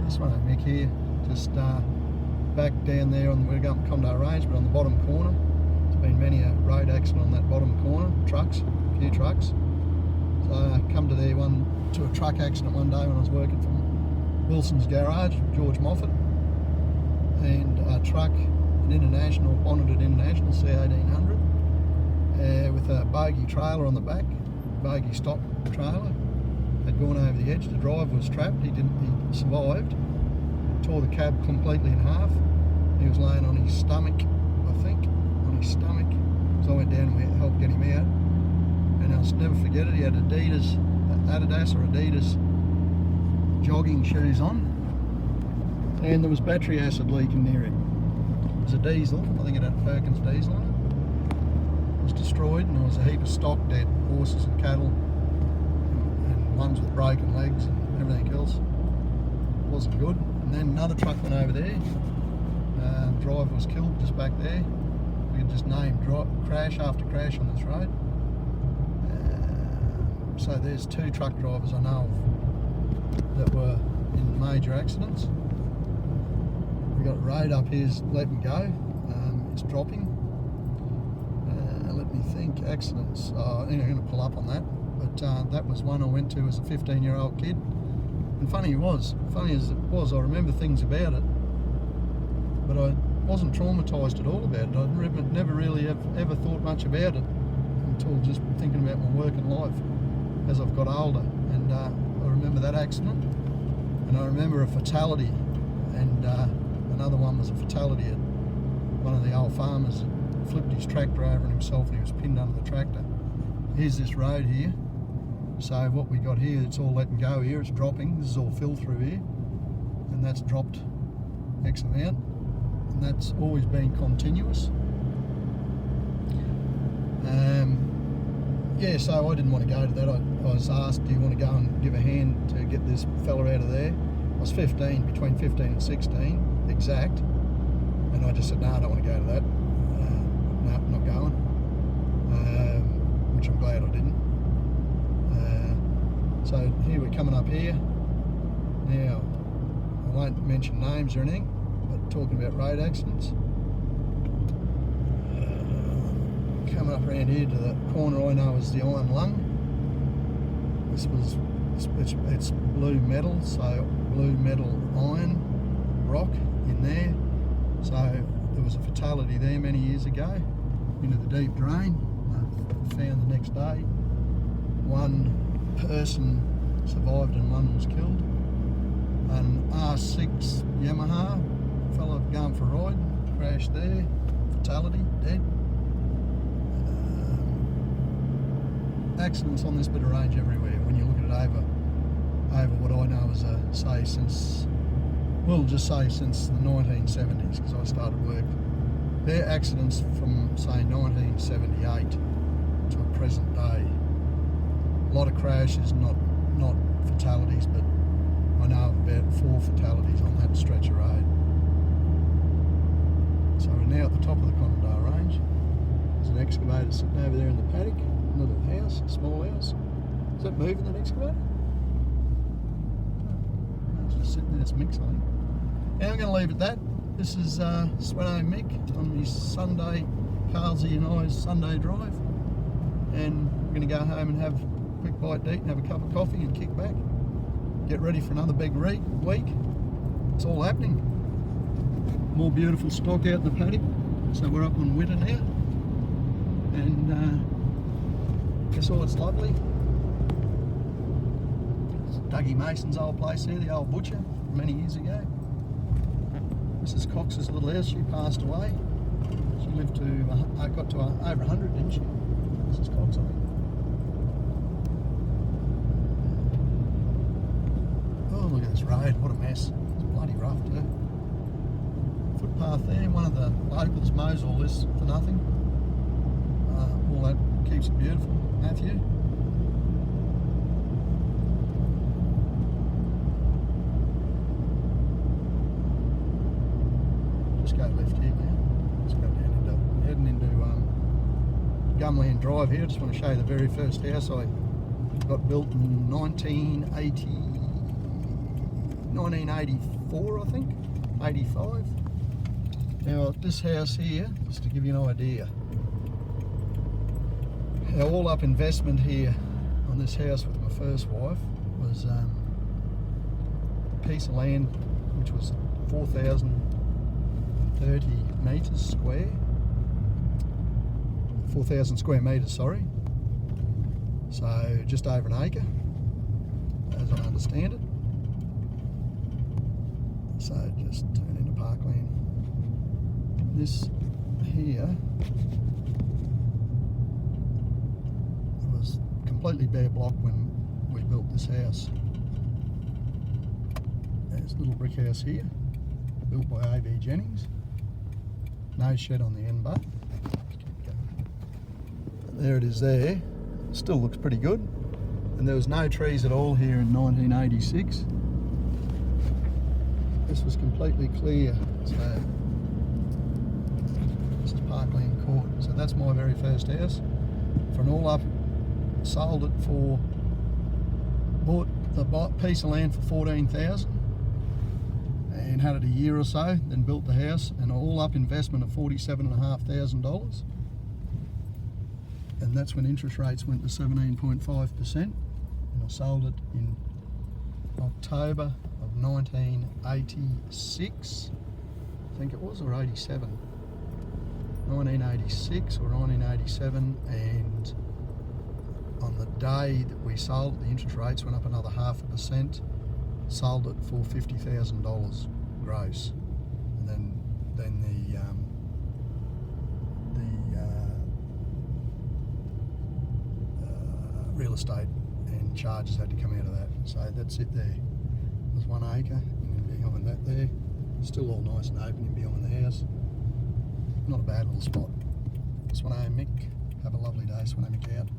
Sveno Mick here, just back down there on, we're going to Condo Range, but on the bottom corner. There's been many a road accident on that bottom corner, trucks, a few trucks. So I come to a truck accident one day when I was working from Wilson's garage, George Moffat, and a truck, an International, bonneted International C1800, with a bogie trailer on the back, bogie stop trailer, had gone over the edge. The driver was trapped. He survived. Tore the cab completely in half. He was laying on his stomach, I think, So I went down and helped get him out. And I'll never forget it. He had Adidas jogging shoes on, and there was battery acid leaking near it. It was a diesel. I think it had a Perkins diesel on it. It was destroyed, and there was a heap of stock dead, horses and cattle, and ones with broken legs and everything else. It wasn't good. And then another truck went over there. Driver was killed just back there. We could just name crash after crash on this road. So there's 2 truck drivers I know of that were in major accidents. We've got road up here's letting go. It's dropping. Let me think. Accidents. I'm going to pull up on that. But that was one I went to as a 15-year-old kid. And funny as it was, I remember things about it, but I wasn't traumatised at all about it. I never really ever thought much about it until just thinking about my work and life as I've got older. And I remember that accident, and I remember a fatality, and another one was a fatality at one of the old farmers that flipped his tractor over on himself and he was pinned under the tractor. Here's this road here. So what we got here, it's all letting go here, it's dropping. This is all fill through here, and that's dropped X amount, and that's always been continuous. Yeah, so I didn't want to go to that. I was asked, do you want to go and give a hand to get this fella out of there? I was 15, between 15 and 16, exact, and I just said, no, I don't want to go to that. No, I'm not going, which I'm glad I didn't. So here we're coming up here. Now, I won't mention names or anything, but talking about road accidents. Coming up around here to the corner I know is the Iron Lung. It's blue metal, so blue metal iron rock in there. So there was a fatality there many years ago into the deep drain. Found the next day. One person survived and one was killed. An R6 Yamaha fella going for a ride, crashed there, fatality, dead. Accidents on this bit of range everywhere. When you look at it over what I know is we'll just say since the 1970s, because I started work. They're accidents from say 1978 to a present day. A lot of crashes, not fatalities, but I know about 4 fatalities on that stretch of road. So we're now at the top of the Condo Range. There's an excavator sitting over there in the paddock, a little house, a small house. Is that moving, that excavator? No, it's just sitting there, it's Mick's, I think. Now I'm going to leave it at that. This is Sveno Mick on his Sunday, Carlsy and I's Sunday drive. And we're going to go home and have a quick bite to eat and have a cup of coffee and kick back. Get ready for another big week. It's all happening. More beautiful stock out in the paddock. So we're up on Witter now. And guess all, it's lovely. It's Dougie Mason's old place here, the old butcher, many years ago. Mrs. Cox's little house, she passed away. She lived to, got to over 100, didn't she? Mrs. Cox, I think. Oh, look at this road, what a mess. It's bloody rough too. Footpath there, one of the locals mows all this for nothing. All that keeps it beautiful. Matthew. Just go left here now. Let's go down heading into Gumland Drive here. Just want to show you the very first house I got built in 1989. 1984, I think, 85. Now this house here, just to give you an idea, our all-up investment here on this house with my first wife was a piece of land which was 4,030 metres square. 4,000 square metres, sorry. So just over an acre, as I understand it. So just turn into parkland. This here was completely bare block when we built this house. There's a little brick house here, built by A.B. Jennings. No shed on the end bar. There it is there. Still looks pretty good. And there was no trees at all here in 1986. This was completely clear. So this is Parkland Court. So that's my very first house. For an all up, sold it for, bought the piece of land for 14,000 and had it a year or so, then built the house, and an all up investment of $47,500. And that's when interest rates went to 17.5%, and I sold it in October of 1986, I think it was, or 87. 1986 or 1987, and on the day that we sold it, the interest rates went up another 0.5%, sold it for $50,000 gross. And then the real estate and charges had to come out of that. So that's it there. There's 1 acre, and then behind that there, still all nice and open in behind the house. Not a bad little spot. Sveno Mick. Have a lovely day, Sveno Mick out.